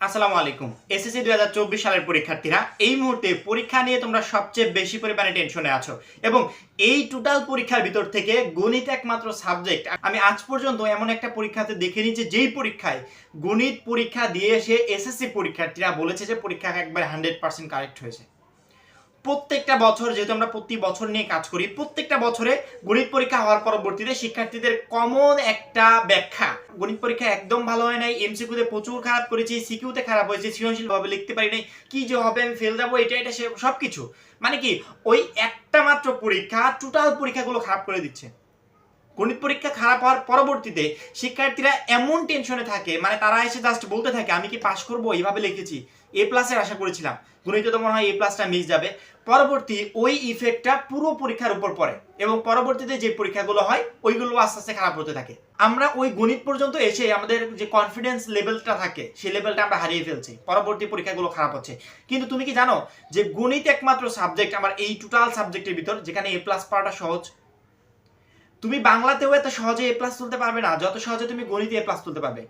আসসালামু আলাইকুম। এসএসসি 2024 সালের পরীক্ষার্থীরা এই মুহূর্তে পরীক্ষা নিয়ে তোমরা সবচেয়ে বেশি পরিমাণে টেনশনে আছো এবং এই টোটাল পরীক্ষার ভিতর থেকে গণিত একমাত্র সাবজেক্ট। আমি আজ পর্যন্ত এমন একটা পরীক্ষাতে দেখিনি যে যেই পরীক্ষায় গণিত পরীক্ষা দিয়ে এসে এসএসসি পরীক্ষার্থীরা বলেছে যে পরীক্ষা একবারে 100% কারেক্ট হয়েছে। প্রত্যেকটা বছর যেহেতু আমরা প্রতি বছর নিয়ে কাজ করি, প্রত্যেকটা বছরে গণিত পরীক্ষা হওয়ার পরবর্তীতে শিক্ষার্থীদের কমন একটা ব্যাখ্যা, গণিত পরীক্ষা একদম ভালো হয় নাই, এমসিকিউতে প্রচুর খারাপ করেছি, সিকিউতে খারাপ হয়েছে, সৃজনশীল ভাবে লিখতে পারি নাই, কি যে হবে আমি ফেল যাবো, এটা সবকিছু মানে কি ওই একটা মাত্র পরীক্ষা টোটাল পরীক্ষাগুলো খারাপ করে দিচ্ছে। গণিত পরীক্ষা খারাপ হওয়ার পরবর্তীতে শিক্ষার্থীরা এমন টেনশনে থাকে, মানে তারা এসে জাস্ট বলতে থাকে আমি কি পাশ করবো, এইভাবে লিখেছি এ প্লাসের আশা করেছিলাম, গণিতে তো মনে হয় এ প্লাসটা মিস যাবে। পরবর্তী ওই ইফেক্টটা পুরো পরীক্ষার উপর পড়ে এবং পরবর্তীতে যে পরীক্ষাগুলো হয় ওইগুলো আস্তে আস্তে খারাপ হতে থাকে। আমরা ওই গণিত পর্যন্ত এসে আমাদের যে কনফিডেন্স লেভেলটা থাকে সেই লেভেলটা আমরা হারিয়ে ফেলছি, পরবর্তী পরীক্ষাগুলো খারাপ হচ্ছে। কিন্তু তুমি কি জানো যে গণিত একমাত্র সাবজেক্ট আমার এই টোটাল সাবজেক্টের ভিতর যেখানে এ প্লাস পাওয়াটা সহজ। তুমি বাংলাতেও এত সহজে এ প্লাস তুলতে পারবে না যত সহজে তুমি গণিতে এ প্লাস তুলতে পারবে।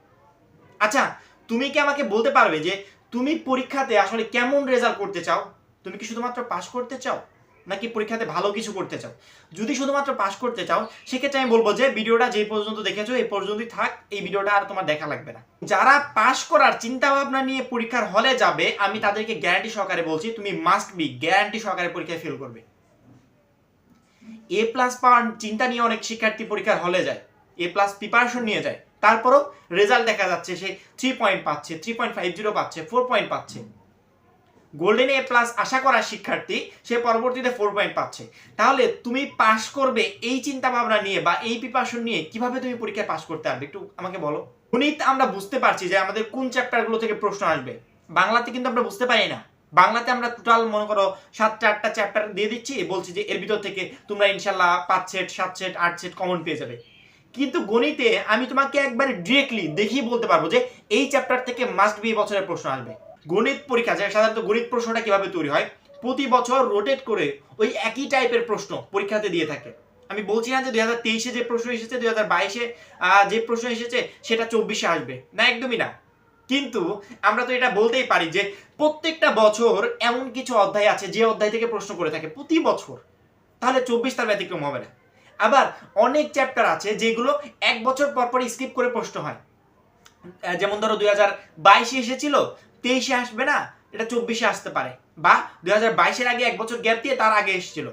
আচ্ছা, তুমি কি আমাকে বলতে পারবে যে তুমি পরীক্ষাতে আসলে কেমন রেজাল্ট করতে চাও? তুমি কি শুধুমাত্র পাস করতে চাও নাকি পরীক্ষাতে ভালো কিছু করতে চাও? যদি শুধুমাত্র পাস করতে চাও সেক্ষেত্রে আমি বলবো যে ভিডিওটা যে পর্যন্ত দেখেছো এই পর্যন্তই থাক, এই ভিডিওটা আর তোমার দেখা লাগবে না। যারা পাস করার চিন্তা ভাবনা নিয়ে পরীক্ষার হলে যাবে আমি তাদেরকে গ্যারান্টি সহকারে বলছি তুমি মাস্ট বি গ্যারান্টি সহকারে পরীক্ষায় ফেল করবে। এ প্লাস পাওয়ার চিন্তা নিয়ে অনেক শিক্ষার্থী পরীক্ষার হলে যায়, এ প্লাস প্রিপারেশন নিয়ে যায়, তারপরও রেজাল্ট দেখা যাচ্ছে সে 3 পয়েন্ট পাচ্ছে, 3.50 পাচ্ছে, 4 পয়েন্ট পাচ্ছে। গোল্ডেন এ প্লাস আশা করা শিক্ষার্থী সে পরবর্তীতে 4 পয়েন্ট পাচ্ছে। তাহলে তুমি পাস করবে এই চিন্তা ভাবনা নিয়ে বা এই প্রিপারেশন নিয়ে কিভাবে তুমি পরীক্ষায় পাস করতে পারবে একটু আমাকে বলো। গণিত আমরা বুঝতে পারছি যে আমাদের কোন চ্যাপ্টারগুলো থেকে প্রশ্ন আসবে, বাংলাতে কিন্তু আমরা বুঝতে পারি না। বাংলাতে আমরা টোটাল মনে করো 7-8টা চ্যাপ্টার দিয়ে দিচ্ছি, বলছি যে এর ভিতর থেকে তোমরা ইনশাল্লাহ 5 সেট 7 সেট 8 সেট কমন পেয়ে যাবে। কিন্তু গণিতে আমি তোমাকে একবার ডিরেক্টলি দেখিয়ে বলতে পারবো যে এই চ্যাপ্টার থেকে মাস্ট বি বছরের প্রশ্ন আসবে। গণিত পরীক্ষা যে সাধারণত গণিত প্রশ্নটা কিভাবে তৈরি হয়, প্রতি বছর রোটেট করে ওই একই টাইপের প্রশ্ন পরীক্ষাতে দিয়ে থাকে। আমি বলছি না যে 2023-এ যে প্রশ্ন এসেছে 2022-এ যে প্রশ্ন এসেছে সেটা 24-এ আসবে না, একদমই না। কিন্তু আমরা তো এটা বলতেই পারি যে প্রত্যেকটা বছর এমন কিছু অধ্যায় আছে যে অধ্যায় থেকে প্রশ্ন করে থাকে প্রতি বছর, তাহলে 24 তার ব্যতিক্রম হবে না। আবার অনেক চ্যাপ্টার আছে যেগুলো এক বছর পর পর স্কিপ করে প্রশ্ন হয়, যেমন ধরো 2022-এ এসেছিল 23-এ আসবে না, এটা 24-এ আসতে পারে, বা 2022-এর আগে এক বছর গ্যাপ দিয়ে তার আগে এসেছিল।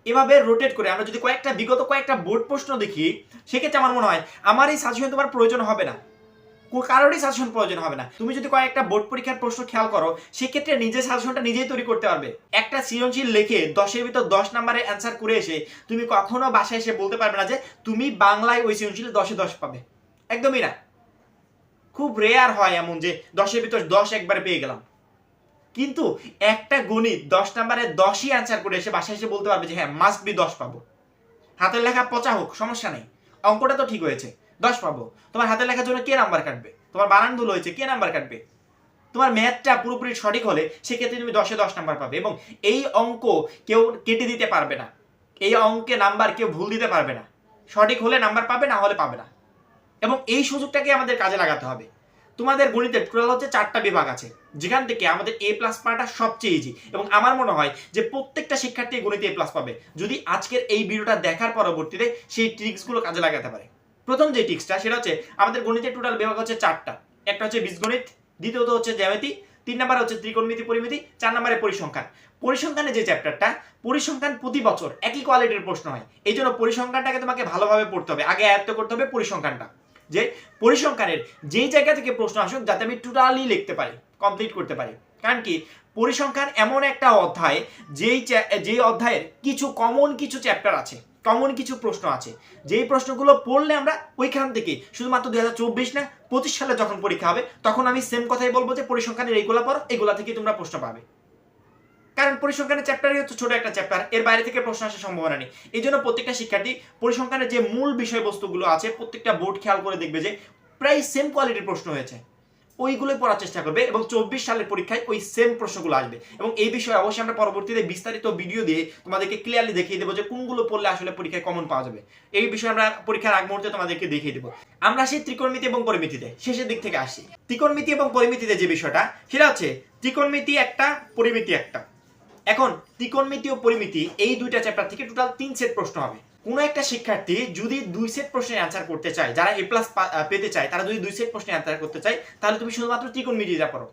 এভাবে রোটেট করে আমরা যদি বিগত কয়েকটা বোর্ড প্রশ্ন দেখি সেক্ষেত্রে আমার মনে হয় আমার এই সাজেশন তোমার প্রয়োজন হবে না, কারোরই সাজেশন প্রয়োজন হবে না। তুমি যদি কয়েকটা বোর্ড পরীক্ষার প্রশ্ন খেয়াল করো সেক্ষেত্রে নিজের সাজেশনটা নিজেই তৈরি করতে পারবে। একটা সৃজনশীল লিখে 10-এর ভিতর 10 নম্বরের অ্যান্সার করে এসে তুমি কখনো বাসায় এসে বলতে পারবে না যে তুমি বাংলায় ওই সৃজনশীল 10-এ 10 পাবে, একদমই না। খুব রেয়ার হয় এমন যে 10-এর ভিতর 10 একবারে পেয়ে গেলাম। কিন্তু একটা গণিত 10 নম্বরে 10ই অ্যান্সার করে এসে বাসায় এসে বলতে পারবে যে হ্যাঁ মাস্ট বি 10 পাবো। হাতের লেখা পচা হোক সমস্যা নেই, অঙ্কটা তো ঠিক হয়েছে 10 পাবো। তোমার হাতের লেখার জন্য কে নাম্বার কাটবে? তোমার বানান ভুল হয়েছে কে নাম্বার কাটবে? তোমার ম্যাথটা পুরোপুরি সঠিক হলে সেক্ষেত্রে তুমি 10-এ 10 নাম্বার পাবে এবং এই অঙ্ক কেউ কেটে দিতে পারবে না, এই অঙ্কে নাম্বার কেউ ভুল দিতে পারবে না। সঠিক হলে নাম্বার পাবে, না হলে পাবে না। এবং এই সুযোগটাকে আমাদের কাজে লাগাতে হবে। তোমাদের গণিতের টোটাল হচ্ছে 4টা বিভাগ আছে যেখান থেকে আমাদের এ প্লাস পাওয়াটা সবচেয়ে ইজি, এবং আমার মনে হয় যে প্রত্যেকটা শিক্ষার্থী গণিতে এ প্লাস পাবে যদি আজকের এই ভিডিওটা দেখার পরবর্তীতে সেই ট্রিক্সগুলো কাজে লাগাতে পারে। প্রথম যে ট্রিক্সটা সেটা হচ্ছে আমাদের গণিতের টোটাল বিভাগ হচ্ছে 4টা। একটা হচ্ছে বীজগণিত, দ্বিতীয়ত হচ্ছে জ্যামিতি, 3 নম্বরে হচ্ছে ত্রিকোণমিতি পরিমিতি, 4 নম্বরে পরিসংখ্যান। পরিসংখ্যানে যে চ্যাপ্টারটা, পরিসংখ্যান প্রতি বছর একই কোয়ালিটির প্রশ্ন হয়, এই জন্য পরিসংখ্যানটাকে তোমাকে ভালোভাবে পড়তে হবে, আগে আয়ত্ত করতে হবে পরিসংখ্যানটা, যে পরিসংখ্যানের যেই জায়গা থেকে প্রশ্ন আসুক যাতে আমি টোটালি লিখতে পারি, কমপ্লিট করতে পারি। কারণ কি পরিসংখ্যান এমন একটা অধ্যায় যেই অধ্যায়ের কিছু কমন কিছু চ্যাপ্টার আছে, কমন কিছু প্রশ্ন আছে, যেই প্রশ্নগুলো পড়লে আমরা ওইখান থেকে শুধুমাত্র 2024 না 25 সালে যখন পরীক্ষা হবে তখন আমি সেম কথাই বলবো যে পরিসংখ্যানের এইগুলা পড়ো, এগুলা থেকে তোমরা প্রশ্ন পাবে। কারণ পরিসংখ্যানের চ্যাপ্টারই হচ্ছে ছোট একটা চ্যাপ্টার, এর বাইরে থেকে প্রশ্ন আসার সম্ভাবনা নেই। এই জন্য প্রত্যেকটা শিক্ষার্থী পরিসংখ্যানের যে মূল বিষয়বস্তুগুলো আছে প্রত্যেকটা বোর্ড খেয়াল করে দেখবে যে প্রায় সেম কোয়ালিটির প্রশ্ন হয়েছে। ওইগুলোই পড়ার চেষ্টা করবে এবং 24 সালের পরীক্ষায় ওই সেম প্রশ্নগুলো আসবে। এবং এই বিষয়ে অবশ্যই আমরা পরবর্তীতে বিস্তারিত ভিডিও দিয়ে তোমাদেরকে ক্লিয়ারলি দেখিয়ে দেবো যে কোনগুলো পড়লে আসলে পরীক্ষায় কমন পাওয়া যাবে। এই বিষয়ে আমরা পরীক্ষার আগ মুহূর্তে তোমাদেরকে দেখিয়ে দেবো। আমরা সেই ত্রিকোণমিতি এবং পরিমিতিতে শেষের দিক থেকে আসি। ত্রিকোণমিতি এবং পরিমিতিতে যে বিষয়টা সেটা হচ্ছে ত্রিকোণমিতি একটা, পরিমিতি একটা। এখন ত্রিকোণমিতি ও পরিমিতি এই দুইটা চ্যাপ্টার থেকে টোটাল 3 সেট প্রশ্ন হবে। কোনো একটা শিক্ষার্থী যদি 2 সেট প্রশ্নের অ্যান্সার করতে চায়, যারা A+ পেতে চায় তারা যদি 2 সেট প্রশ্নের অ্যান্সার করতে চায়, তাহলে তুমি শুধুমাত্র ত্রিকোণমিতিটা পড়ো।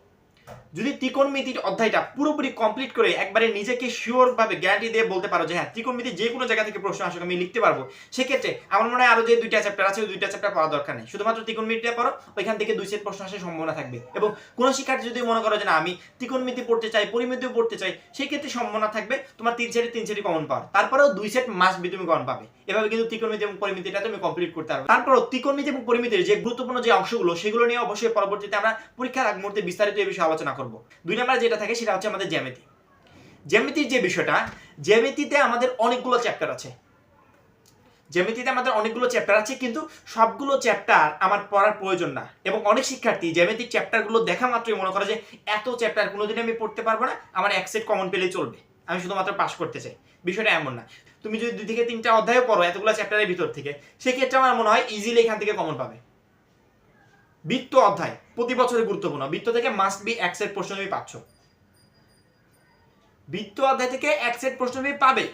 যদি ত্রিকোণমিতির অধ্যায়টা পুরোপুরি কমপ্লিট করে একবারে নিজেকে শিওর ভাবে গ্যারান্টি দিয়ে বলতে পারো যে হ্যাঁ ত্রিকোণমিতি যে কোনো জায়গা থেকে প্রশ্ন আসুক আমি লিখতে পারবো, সেক্ষেত্রে আমার মনে হয় আরো যে 2টা চ্যাপ্টার আছে ওই 2টা চ্যাপ্টার পড়ার দরকার নেই, শুধুমাত্র ত্রিকোণমিতিটা পড়ো, ওইখান থেকে 2 সেট প্রশ্ন আসার সম্ভাবনা থাকবে। এবং কোনো শিক্ষার্থী যদি মনে করো যে না আমি ত্রিকোণমিতি পড়তে চাই, পরিমিতিও পড়তে চাই, সেই ক্ষেত্রে সম্ভাবনা থাকবে তোমার 3 সেটই কমন পাওয়ার, তারপরেও 2 সেট মাস্ট বি তুমি কমন পাবে। এভাবে কিন্তু ত্রিকোণমিতি এবং পরিমিতিটা তুমি কমপ্লিট করতে পারবে। তারপরও ত্রিকোণমিতি এবং পরিমিতির যে গুরুত্বপূর্ণ যে অংশগুলো সেগুলো নিয়ে অবশ্যই পরবর্তীতে আমরা পরীক্ষার আগ মুহূর্তে বিস্তারিত এই বিষয়ে আলোচনা করব। 2 নম্বরে যেটা থাকে সেটা হচ্ছে আমাদের জ্যামিতি। জ্যামিতির যে বিষয়টা, জ্যামিতিতে আমাদের অনেকগুলো চ্যাপ্টার আছে। জ্যামিতিতে আমাদের অনেকগুলো চ্যাপ্টার আছে, কিন্তু সবগুলো চ্যাপ্টার আমার পড়ার প্রয়োজন না। এবং অনেক শিক্ষার্থী জ্যামিতিক চ্যাপ্টারগুলো দেখা মাত্রই মনে করে যে এত চ্যাপ্টার কোনোদিন আমি পড়তে পারবো না, আমার এক সেট কমন পেলেই চলবে, আমি শুধুমাত্র পাস করতে চাই। বিষয়টা এমন না। তুমি যদি 2 থেকে 3টা অধ্যায়ও পড়ো এতগুলো চ্যাপ্টারের ভিতর থেকে, সেক্ষেত্রে আমার মনে হয় ইজিলি এখান থেকে কমন পাবে। বৃত্ত অধ্যায় প্রতি বছরের গুরুত্বপূর্ণ, বৃত্ত থেকে মাস্ট বি এক সেট প্রশ্ন তুমি পাচ্ছ। বৃত্ত অধ্যায় থেকে এক সেট প্রশ্ন তুমি পাবে,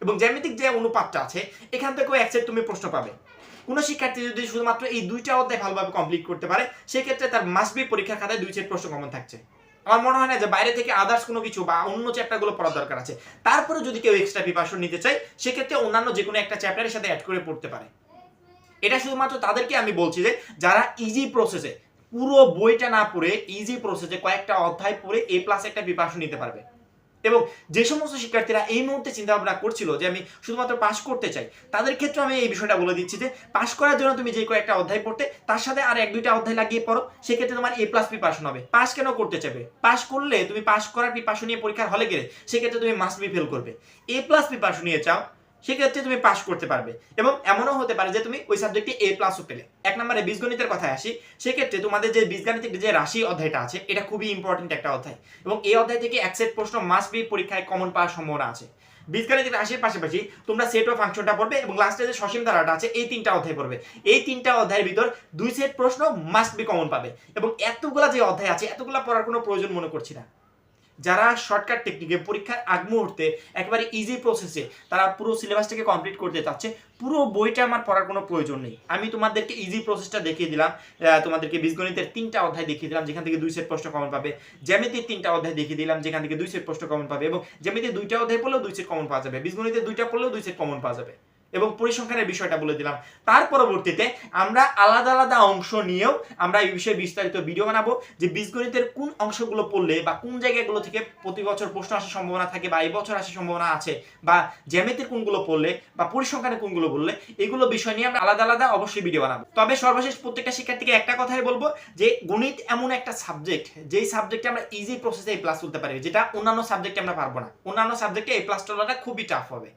এবং জ্যামিতিক যে অনুপাতটা আছে এখান থেকেও এক সেট তুমি প্রশ্ন পাবে। কোনো শিক্ষার্থী যদি শুধুমাত্র এই 2টা অধ্যায় ভালোভাবে কমপ্লিট করতে পারে, সেক্ষেত্রে তার মাস্ট বি পরীক্ষার খাতায় 2 সেট প্রশ্ন কমন থাকছে। আমার মনে হয় না যে বাইরে থেকে আদার্স কোনো কিছু বা অন্য চ্যাপ্টারগুলো পড়ার দরকার আছে। তারপরে যদি কেউ এক্সট্রা প্রিপারেশন নিতে চায়, সেক্ষেত্রে অন্যান্য যে কোনো একটা চ্যাপ্টারের সাথে অ্যাড করে পড়তে পারে। এটা শুধুমাত্র তাদেরকে আমি বলছি যে যারা ইজি প্রসেসে পুরো বইটা না পড়ে ইজি প্রসেসে কয়েকটা অধ্যায় পড়ে A+ একটা প্রিপারেশন নিতে পারবে। এবং যে সমস্ত শিক্ষার্থীরা এই মুহূর্তে চিন্তা ভাবনা করছিল যে আমি শুধুমাত্র পাস করতে চাই, তাদের ক্ষেত্রে আমি এই বিষয়টা বলে দিচ্ছি যে পাস করার জন্য তুমি যে কয়েকটা অধ্যায় পড়তে, তার সাথে আর 1-2টা অধ্যায় লাগিয়ে পড়ো, সেক্ষেত্রে তোমার A+ প্রিপারেশন হবে। পাস কেন করতে চাইবে? পাস করলে তুমি পাস করার প্রিপারেশন নিয়ে পরীক্ষার হলে গেলে সেক্ষেত্রে তুমি মাস্ট বি ফেল করবে। A+ প্রিপারেশন নিয়ে চাও, সেক্ষেত্রে তুমি পাস করতে পারবে। এবং এমনও হতে পারে যে তুমি ওই সাবজেক্টে A+ও পেলে। 1 নম্বরে বীজগণিতের কথায় আসি, সেক্ষেত্রে তোমাদের যে বীজগণিতিক যে রাশি অধ্যায়টা আছে এটা খুবই ইম্পর্টেন্ট একটা অধ্যায়, এবং এই অধ্যায় থেকে এক সেট প্রশ্ন মাস্ট বি পরীক্ষায় কমন পাওয়ার সম্ভাবনা আছে। বীজগণিতিক রাশির পাশাপাশি তোমরা সেট ও ফাংশনটা পড়বে, এবং লাস্টে যে সসীম ধারাটা আছে এই 3টা অধ্যায় পড়বে। এই 3টা অধ্যায়ের ভিতর 2 সেট প্রশ্ন মাস্ট বি কমন পাবে। এবং এতগুলা যে অধ্যায় আছে এতগুলা পড়ার কোনো প্রয়োজন মনে করছি না। যারা শর্টকাট টেকনিকে পরীক্ষার আগ মুহূর্তে একেবারে ইজি প্রসেসে তারা পুরো সিলেবাসটাকে কমপ্লিট করতে চাচ্ছে, পুরো বইটা আমার পড়ার কোনো প্রয়োজন নেই। আমি তোমাদেরকে ইজি প্রসেসটা দেখিয়ে দিলাম, তোমাদেরকে বীজগণিতের 3টা অধ্যায় দেখিয়ে দিলাম যেখান থেকে 2 সেট প্রশ্ন কমন পাবে, জ্যামিতির 3টা অধ্যায় দেখিয়ে দিলাম যেখান থেকে 2 সেট প্রশ্ন কমন পাবে, এবং জ্যামিতির 2টা অধ্যায় পড়লেও 2 সেট কমন পাওয়া যাবে, বীজগণিতের 2টা পড়লেও 2 সেট কমন পাওয়া যাবে, এবং পরিসংখ্যানের বিষয়টা বলে দিলাম। তার পরবর্তীতে আমরা আলাদা আলাদা অংশ নিয়েও আমরা এই বিষয়ে বিস্তারিত ভিডিও বানাবো, যে বীজগণিতের কোন অংশগুলো পড়লে বা কোন জায়গাগুলো থেকে প্রতি বছর প্রশ্ন আসার সম্ভাবনা থাকে বা এই বছর আসার সম্ভাবনা আছে, বা জ্যামিতির কোনগুলো পড়লে বা পরিসংখ্যানের কোনগুলো বললে, এগুলো বিষয় নিয়ে আমরা আলাদা আলাদা অবশ্যই ভিডিও বানাবো। তবে সর্বশেষ প্রত্যেকটা শিক্ষার্থীকে একটা কথাই বলবো যে গণিত এমন একটা সাবজেক্ট যেই সাবজেক্টে আমরা ইজি প্রসেসে A+ তুলতে পারি, যেটা অন্যান্য সাবজেক্টে আমরা পারবো না। অন্যান্য সাবজেক্টে A+ তোলাটা খুবই টাফ হবে।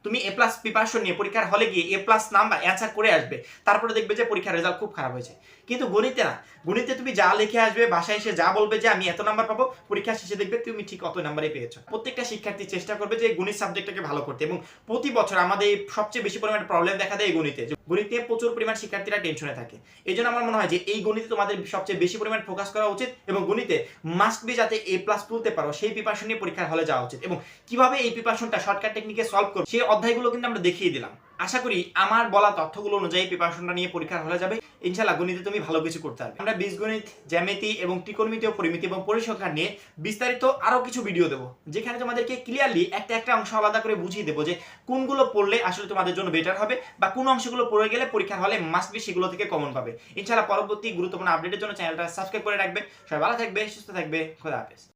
তুমি A+ প্রিপারেশন নিয়ে পরীক্ষার হলে গিয়ে A+ নাম্বার অ্যান্সার করে আসবে, তারপরে দেখবে যে পরীক্ষার রেজাল্ট খুব খারাপ হয়েছে। কিন্তু গণিতে না, গণিতে তুমি যা লিখে আসবে, বাসায় এসে যা বলবে যে আমি এত নাম্বার পাবো, পরীক্ষা শেষে দেখবে তুমি ঠিক অত নাম্বারই পেয়েছো। প্রত্যেকটা শিক্ষার্থী চেষ্টা করবে যে গণিত সাবজেক্টটাকে ভালো করতে, এবং প্রতি বছর আমাদের সবচেয়ে বেশি পরিমাণে প্রবলেম দেখা দেয় এই গণিতে। গণিতে প্রচুর পরিমাণ শিক্ষার্থীরা টেনশনে থাকে। এই জন্য আমার মনে হয় যে এই গণিতে তোমাদের সবচেয়ে বেশি পরিমাণ ফোকাস করা উচিত, এবং গণিতে মাস্ট বি যাতে A+ তুলতে পারো সেই প্রিপারেশন নিয়ে পরীক্ষার হলে যাওয়া উচিত। এবং কিভাবে এই প্রিপারেশনটা শর্টকাট টেকনিকে সলভ করবে সেই অধ্যায়গুলো কিন্তু আমরা দেখিয়ে দিলাম। আশা করি আমার বলা তথ্যগুলো অনুযায়ী প্রিপারেশনটা নিয়ে পরীক্ষার হলে যাবে, ইনশাআল্লাহ গণিতে তুমি ভালো কিছু করতে পারবে। আমরা বীজগণিত, জ্যামিতি এবং ত্রিকোণমিতি ও পরিমিতি এবং পরিসংখ্যান নিয়ে বিস্তারিত আরো কিছু ভিডিও দেবো, যেখানে তোমাদেরকে ক্লিয়ারলি একটা একটা অংশ আলাদা করে বুঝিয়ে দেবো যে কোনগুলো পড়লে আসলে তোমাদের জন্য বেটার হবে, বা কোন অংশগুলো পড়ে গেলে পরীক্ষার হলে মাস্ট বি সেগুলো থেকে কমন পাবে। ইনশাআল্লাহ পরবর্তী গুরুত্বপূর্ণ আপডেটের জন্য চ্যানেলটা সাবস্ক্রাইব করে রাখবে। সবাই ভালো থাকবে, সুস্থ থাকবে, খোদা হাফেজ।